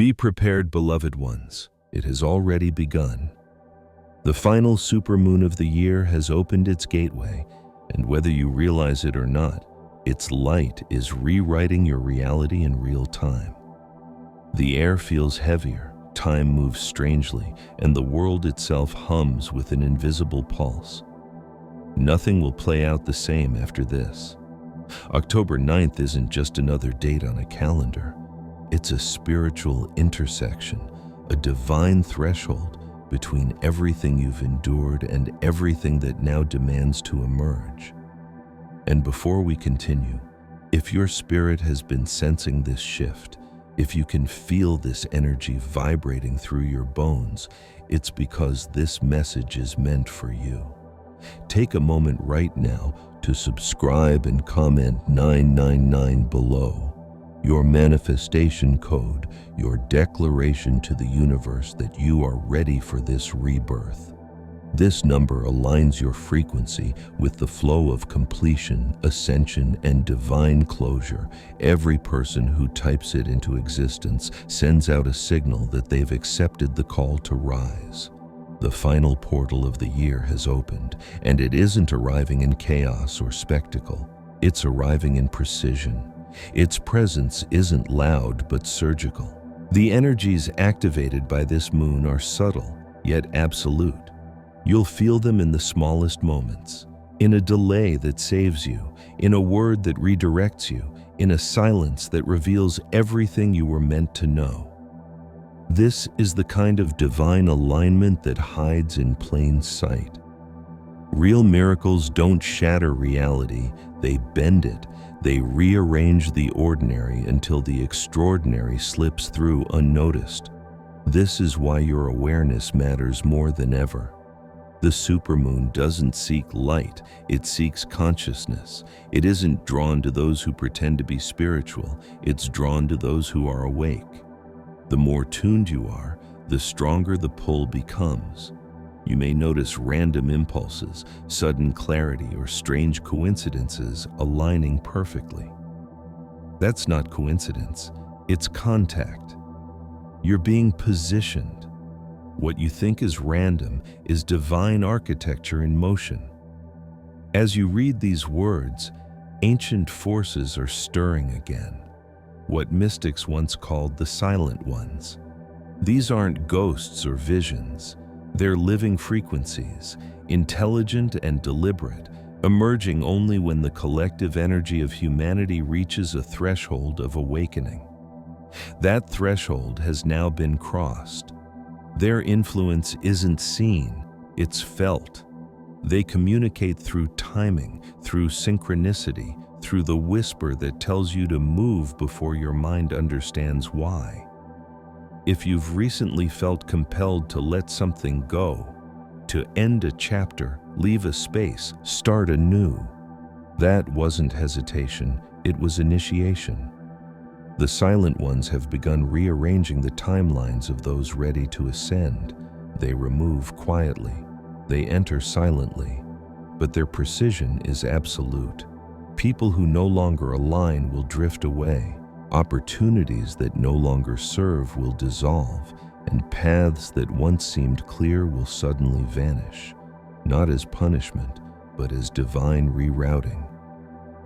Be prepared, beloved ones. It has already begun. The final supermoon of the year has opened its gateway, and whether you realize it or not, its light is rewriting your reality in real time. The air feels heavier, time moves strangely, and the world itself hums with an invisible pulse. Nothing will play out the same after this. October 9th isn't just another date on a calendar. It's a spiritual intersection, a divine threshold between everything you've endured and everything that now demands to emerge. And before we continue, if your spirit has been sensing this shift, if you can feel this energy vibrating through your bones, it's because this message is meant for you. Take a moment right now to subscribe and comment 999 below. Your manifestation code, your declaration to the universe that you are ready for this rebirth. This number aligns your frequency with the flow of completion, ascension, and divine closure. Every person who types it into existence sends out a signal that they've accepted the call to rise. The final portal of the year has opened, and it isn't arriving in chaos or spectacle. It's arriving in precision. Its presence isn't loud but surgical. The energies activated by this moon are subtle, yet absolute. You'll feel them in the smallest moments, in a delay that saves you, in a word that redirects you, in a silence that reveals everything you were meant to know. This is the kind of divine alignment that hides in plain sight. Real miracles don't shatter reality, they bend it. They rearrange the ordinary until the extraordinary slips through unnoticed. This is why your awareness matters more than ever. The supermoon doesn't seek light, it seeks consciousness. It isn't drawn to those who pretend to be spiritual, it's drawn to those who are awake. The more tuned you are, the stronger the pull becomes. You may notice random impulses, sudden clarity, or strange coincidences aligning perfectly. That's not coincidence, it's contact. You're being positioned. What you think is random is divine architecture in motion. As you read these words, ancient forces are stirring again, what mystics once called the silent ones. These aren't ghosts or visions. They're living frequencies, intelligent and deliberate, emerging only when the collective energy of humanity reaches a threshold of awakening. That threshold has now been crossed. Their influence isn't seen, it's felt. They communicate through timing, through synchronicity, through the whisper that tells you to move before your mind understands why. If you've recently felt compelled to let something go, to end a chapter, leave a space, start anew, that wasn't hesitation, it was initiation. The silent ones have begun rearranging the timelines of those ready to ascend. They remove quietly, they enter silently, but their precision is absolute. People who no longer align will drift away. Opportunities that no longer serve will dissolve, and paths that once seemed clear will suddenly vanish, not as punishment, but as divine rerouting.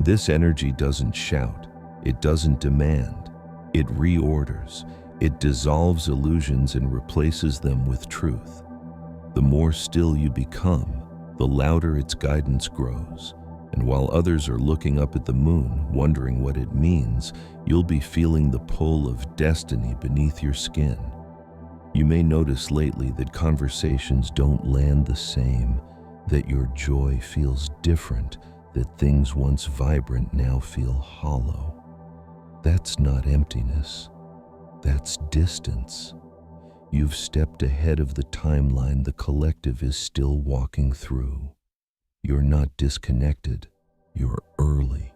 This energy doesn't shout, it doesn't demand, it reorders, it dissolves illusions and replaces them with truth. The more still you become, the louder its guidance grows. And while others are looking up at the moon, wondering what it means, you'll be feeling the pull of destiny beneath your skin. You may notice lately that conversations don't land the same, that your joy feels different, that things once vibrant now feel hollow. That's not emptiness, that's distance. You've stepped ahead of the timeline the collective is still walking through. You're not disconnected, you're early.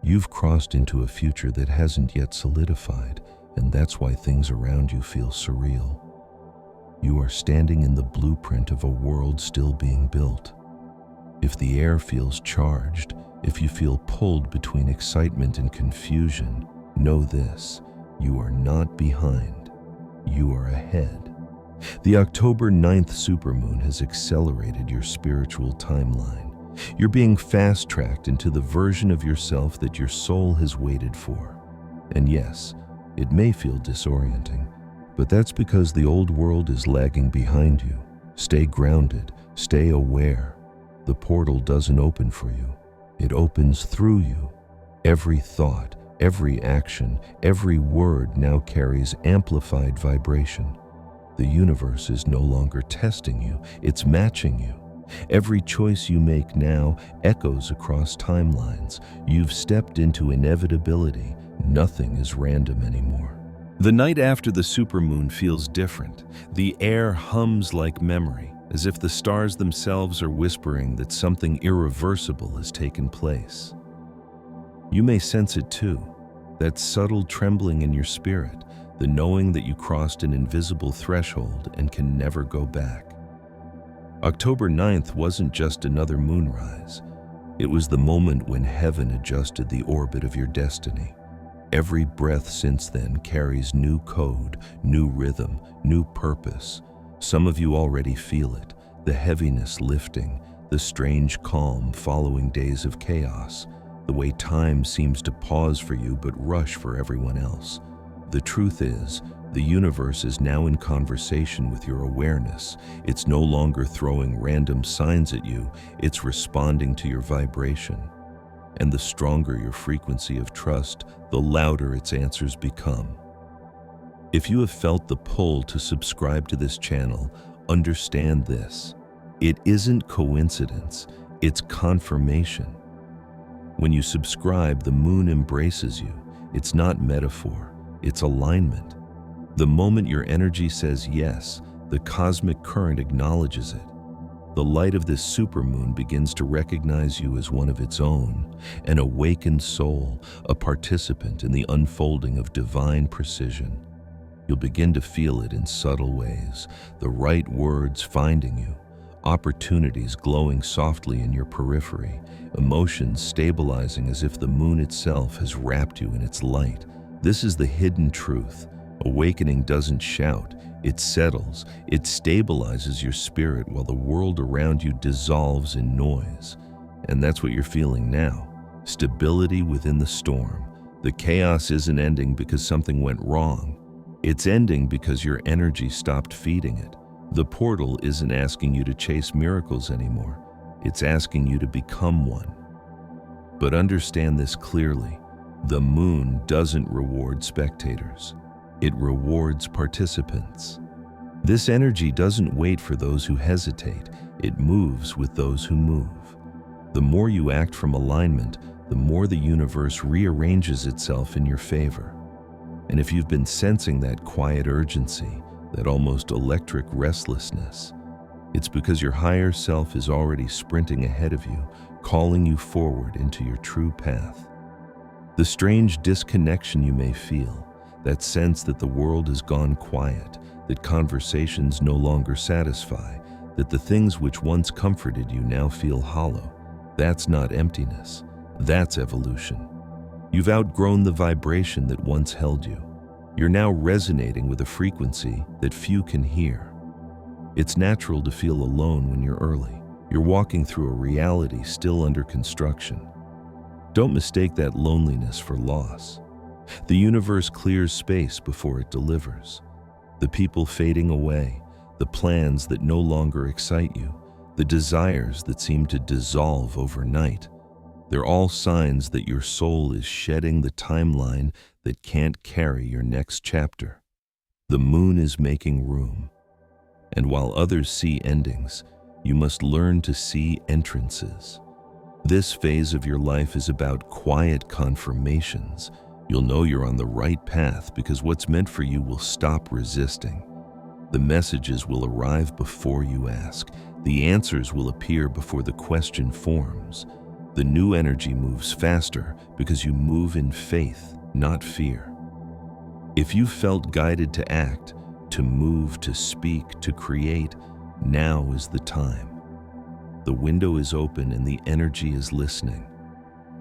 You've crossed into a future that hasn't yet solidified, and that's why things around you feel surreal. You are standing in the blueprint of a world still being built. If the air feels charged, if you feel pulled between excitement and confusion, know this: you are not behind. you are ahead. The October 9th supermoon has accelerated your spiritual timeline. You're being fast-tracked into the version of yourself that your soul has waited for. And yes, it may feel disorienting, but that's because the old world is lagging behind you. Stay grounded, stay aware. The portal doesn't open for you. It opens through you. Every thought, every action, every word now carries amplified vibration. The universe is no longer testing you, it's matching you. Every choice you make now echoes across timelines. You've stepped into inevitability. Nothing is random anymore. The night after the supermoon feels different. The air hums like memory, as if the stars themselves are whispering that something irreversible has taken place. You may sense it too, that subtle trembling in your spirit, the knowing that you crossed an invisible threshold and can never go back. October 9th wasn't just another moonrise. It was the moment when heaven adjusted the orbit of your destiny. Every breath since then carries new code, new rhythm, new purpose. Some of you already feel it, the heaviness lifting, the strange calm following days of chaos, the way time seems to pause for you but rush for everyone else. The truth is, the universe is now in conversation with your awareness. It's no longer throwing random signs at you, it's responding to your vibration. And the stronger your frequency of trust, the louder its answers become. If you have felt the pull to subscribe to this channel, understand this. It isn't coincidence, it's confirmation. When you subscribe, the moon embraces you. It's not metaphor, it's alignment. The moment your energy says yes, the cosmic current acknowledges it. The light of this supermoon begins to recognize you as one of its own, an awakened soul, a participant in the unfolding of divine precision. You'll begin to feel it in subtle ways, the right words finding you, opportunities glowing softly in your periphery, emotions stabilizing as if the moon itself has wrapped you in its light. This is the hidden truth. Awakening doesn't shout, it settles, it stabilizes your spirit while the world around you dissolves in noise. And that's what you're feeling now, stability within the storm. The chaos isn't ending because something went wrong. It's ending because your energy stopped feeding it. The portal isn't asking you to chase miracles anymore. It's asking you to become one. But understand this clearly. The moon doesn't reward spectators. It rewards participants. This energy doesn't wait for those who hesitate. It moves with those who move. The more you act from alignment, the more the universe rearranges itself in your favor. And if you've been sensing that quiet urgency, that almost electric restlessness, it's because your higher self is already sprinting ahead of you, calling you forward into your true path. The strange disconnection you may feel, that sense that the world has gone quiet, that conversations no longer satisfy, that the things which once comforted you now feel hollow, that's not emptiness, that's evolution. You've outgrown the vibration that once held you. You're now resonating with a frequency that few can hear. It's natural to feel alone when you're early. You're walking through a reality still under construction. Don't mistake that loneliness for loss. The universe clears space before it delivers. The people fading away, the plans that no longer excite you, the desires that seem to dissolve overnight, they're all signs that your soul is shedding the timeline that can't carry your next chapter. The moon is making room. And while others see endings, you must learn to see entrances. This phase of your life is about quiet confirmations. You'll know you're on the right path because what's meant for you will stop resisting. The messages will arrive before you ask. The answers will appear before the question forms. The new energy moves faster because you move in faith, not fear. If you felt guided to act, to move, to speak, to create, now is the time. The window is open and the energy is listening.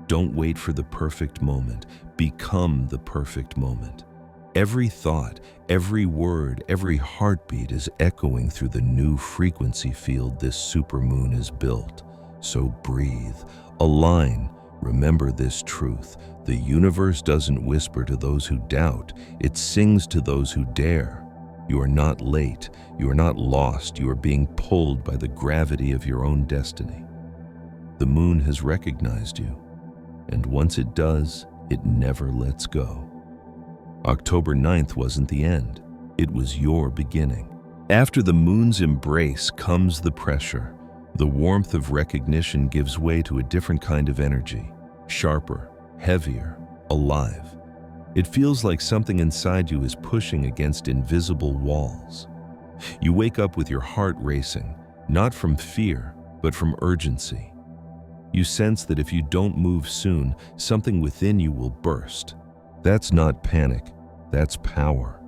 Don't wait for the perfect moment. Become the perfect moment. Every thought, every word, every heartbeat is echoing through the new frequency field this supermoon is built. So breathe, align, remember this truth. The universe doesn't whisper to those who doubt, it sings to those who dare. You are not late, you are not lost, you are being pulled by the gravity of your own destiny. The moon has recognized you, and once it does, it never lets go. October 9th wasn't the end, it was your beginning. After the moon's embrace comes the pressure. The warmth of recognition gives way to a different kind of energy, sharper, heavier, alive. It feels like something inside you is pushing against invisible walls. You wake up with your heart racing, not from fear, but from urgency. You sense that if you don't move soon, something within you will burst. That's not panic, that's power.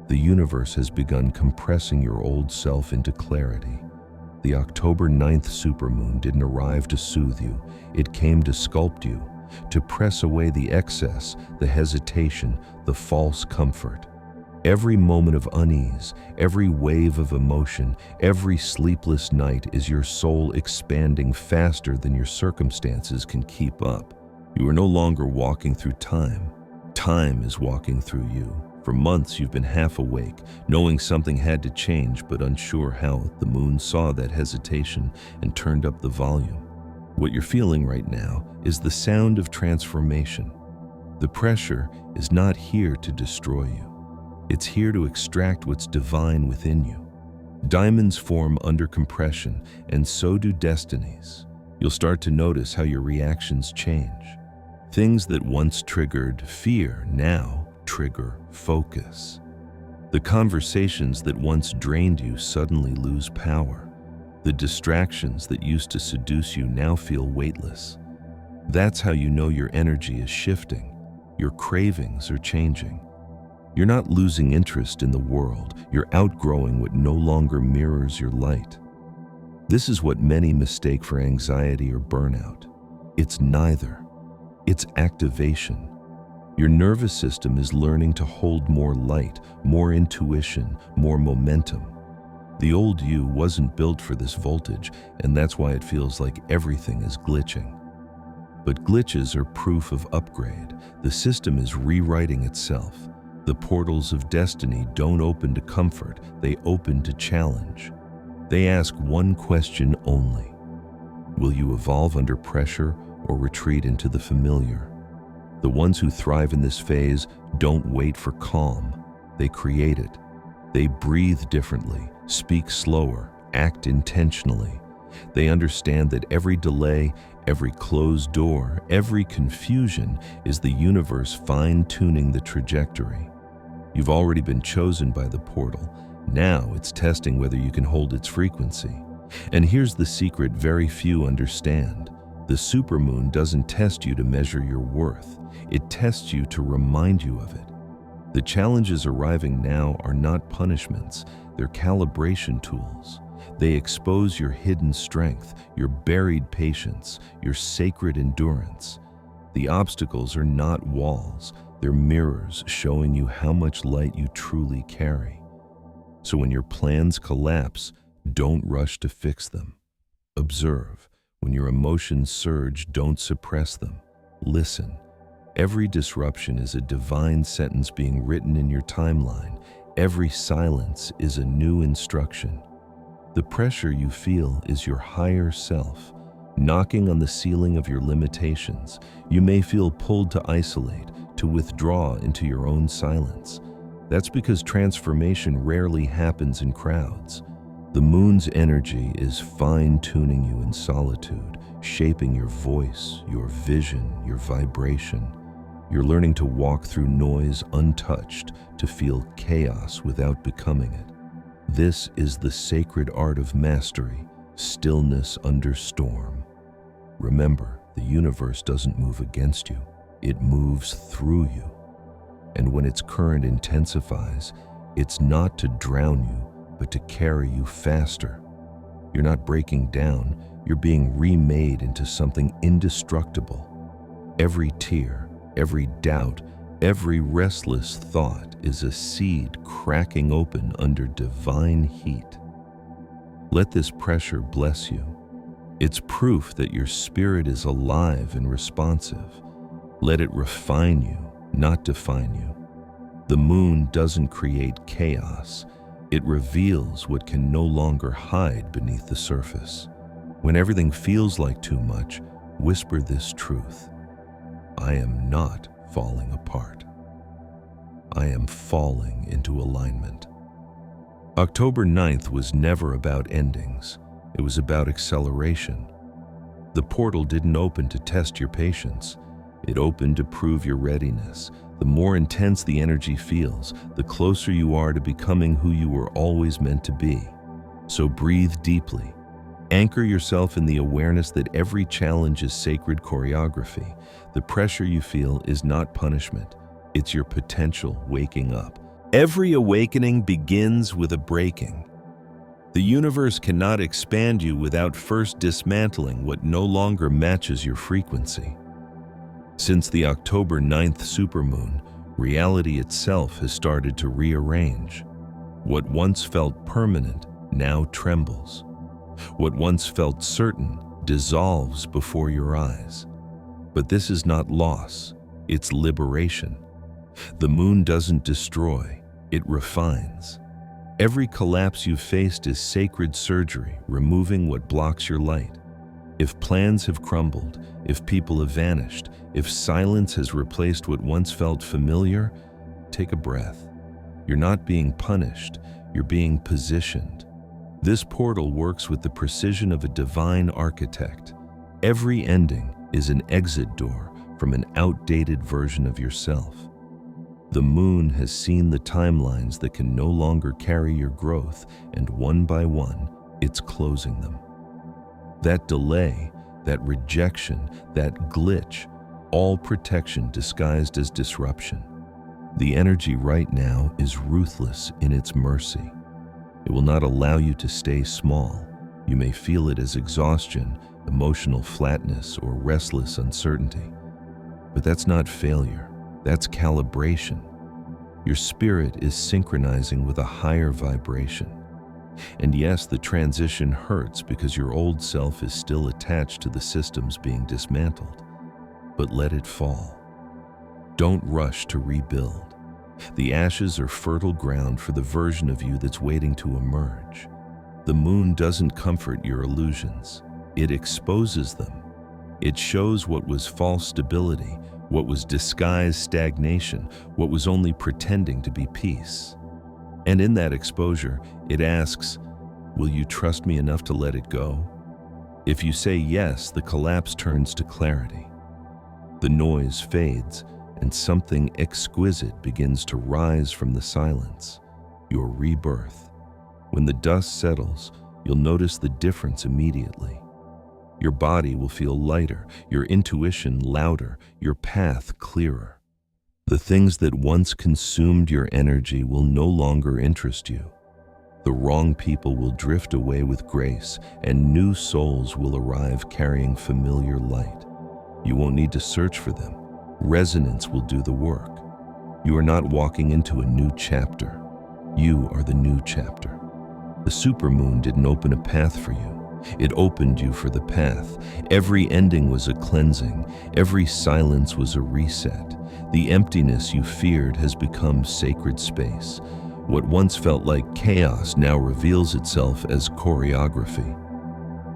The universe has begun compressing your old self into clarity. The October 9th supermoon didn't arrive to soothe you, it came to sculpt you, to press away the excess, the hesitation, the false comfort. Every moment of unease, every wave of emotion, every sleepless night is your soul expanding faster than your circumstances can keep up. You are no longer walking through time. Time is walking through you. For months you've been half awake, knowing something had to change but unsure how. The moon saw that hesitation and turned up the volume. What you're feeling right now is the sound of transformation. The pressure is not here to destroy you. It's here to extract what's divine within you. Diamonds form under compression, and so do destinies. You'll start to notice how your reactions change. Things that once triggered fear now trigger focus. The conversations that once drained you suddenly lose power. The distractions that used to seduce you now feel weightless. That's how you know your energy is shifting. Your cravings are changing. You're not losing interest in the world, you're outgrowing what no longer mirrors your light. This is what many mistake for anxiety or burnout. It's neither. It's activation. Your nervous system is learning to hold more light, more intuition, more momentum. The old you wasn't built for this voltage, and that's why it feels like everything is glitching. But glitches are proof of upgrade. The system is rewriting itself. The portals of destiny don't open to comfort, they open to challenge. They ask one question only. Will you evolve under pressure or retreat into the familiar? The ones who thrive in this phase don't wait for calm, they create it. They breathe differently, speak slower, act intentionally. They understand that every delay, every closed door, every confusion is the universe fine-tuning the trajectory. You've already been chosen by the portal. Now it's testing whether you can hold its frequency. And here's the secret very few understand. The supermoon doesn't test you to measure your worth. It tests you to remind you of it. The challenges arriving now are not punishments, they're calibration tools. They expose your hidden strength, your buried patience, your sacred endurance. The obstacles are not walls, they're mirrors showing you how much light you truly carry. So when your plans collapse, don't rush to fix them. Observe. When your emotions surge, don't suppress them. Listen. Every disruption is a divine sentence being written in your timeline. Every silence is a new instruction. The pressure you feel is your higher self, knocking on the ceiling of your limitations. You may feel pulled to isolate, to withdraw into your own silence. That's because transformation rarely happens in crowds. The moon's energy is fine-tuning you in solitude, shaping your voice, your vision, your vibration. You're learning to walk through noise untouched, to feel chaos without becoming it. This is the sacred art of mastery, stillness under storm. Remember, the universe doesn't move against you, it moves through you. And when its current intensifies, it's not to drown you, but to carry you faster. You're not breaking down, you're being remade into something indestructible. Every tear, every doubt, Every restless thought is a seed cracking open under divine heat. Let this pressure bless you. It's proof that your spirit is alive and responsive. Let it refine you, not define you. The moon doesn't create chaos. It reveals what can no longer hide beneath the surface. When everything feels like too much, whisper this truth: I am not falling apart. I am falling into alignment. October 9th was never about endings. It was about acceleration. The portal didn't open to test your patience. It opened to prove your readiness. The more intense the energy feels, the closer you are to becoming who you were always meant to be. So breathe deeply. Anchor yourself in the awareness that every challenge is sacred choreography. The pressure you feel is not punishment. It's your potential waking up. Every awakening begins with a breaking. The universe cannot expand you without first dismantling what no longer matches your frequency. Since the October 9th supermoon, reality itself has started to rearrange. What once felt permanent now trembles. What once felt certain dissolves before your eyes. But this is not loss, it's liberation. The moon doesn't destroy, it refines. Every collapse you've faced is sacred surgery, removing what blocks your light. If plans have crumbled, if people have vanished, if silence has replaced what once felt familiar, take a breath. You're not being punished, you're being positioned. This portal works with the precision of a divine architect. Every ending is an exit door from an outdated version of yourself. The moon has seen the timelines that can no longer carry your growth, and one by one, it's closing them. That delay, that rejection, that glitch, all protection disguised as disruption. The energy right now is ruthless in its mercy. It will not allow you to stay small. You may feel it as exhaustion, emotional flatness, or restless uncertainty. But that's not failure. That's calibration. Your spirit is synchronizing with a higher vibration. And yes, the transition hurts because your old self is still attached to the systems being dismantled. But let it fall. Don't rush to rebuild. The ashes are fertile ground for the version of you that's waiting to emerge. The moon doesn't comfort your illusions. It exposes them. It shows what was false stability, what was disguised stagnation, what was only pretending to be peace. And in that exposure, it asks, will you trust me enough to let it go? If you say yes, the collapse turns to clarity. The noise fades, and something exquisite begins to rise from the silence, your rebirth. When the dust settles, you'll notice the difference immediately. Your body will feel lighter, your intuition louder, your path clearer. The things that once consumed your energy will no longer interest you. The wrong people will drift away with grace, and new souls will arrive carrying familiar light. You won't need to search for them. Resonance will do the work. You are not walking into a new chapter. You are the new chapter. The supermoon didn't open a path for you. It opened you for the path. Every ending was a cleansing. Every silence was a reset. The emptiness you feared has become sacred space. What once felt like chaos now reveals itself as choreography.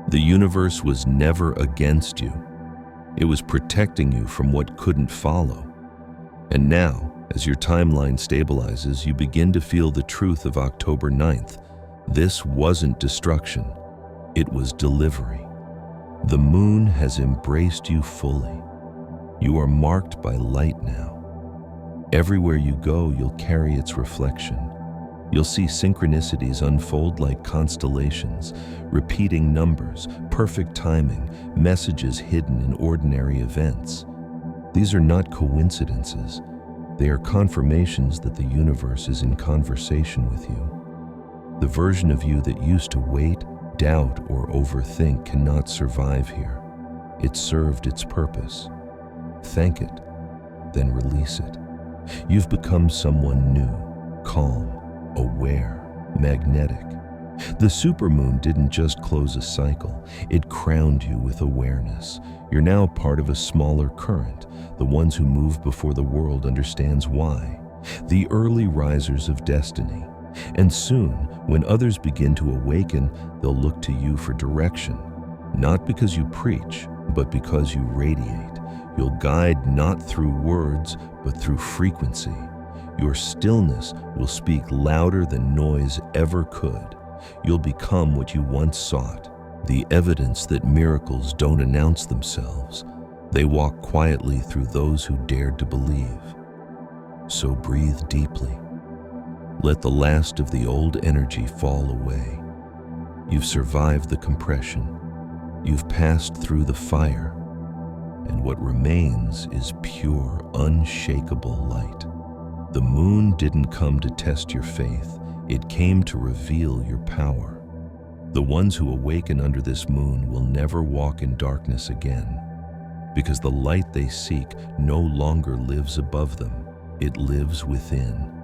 The universe was never against you. It was protecting you from what couldn't follow. And now, as your timeline stabilizes, you begin to feel the truth of October 9th. This wasn't destruction. It was delivery. The moon has embraced you fully. You are marked by light now. Everywhere you go, you'll carry its reflection. You'll see synchronicities unfold like constellations, repeating numbers, perfect timing, messages hidden in ordinary events. These are not coincidences. They are confirmations that the universe is in conversation with you. The version of you that used to wait, doubt, or overthink cannot survive here. It served its purpose. Thank it, then release it. You've become someone new, calm, aware, magnetic. The supermoon didn't just close a cycle, it crowned you with awareness. You're now part of a smaller current, the ones who move before the world understands why. The early risers of destiny. And soon, when others begin to awaken, they'll look to you for direction. Not because you preach, but because you radiate. You'll guide not through words, but through frequency. Your stillness will speak louder than noise ever could. You'll become what you once sought, the evidence that miracles don't announce themselves. They walk quietly through those who dared to believe. So breathe deeply. Let the last of the old energy fall away. You've survived the compression. You've passed through the fire. And what remains is pure, unshakable light. The moon didn't come to test your faith. It came to reveal your power. The ones who awaken under this moon will never walk in darkness again, because the light they seek no longer lives above them. It lives within.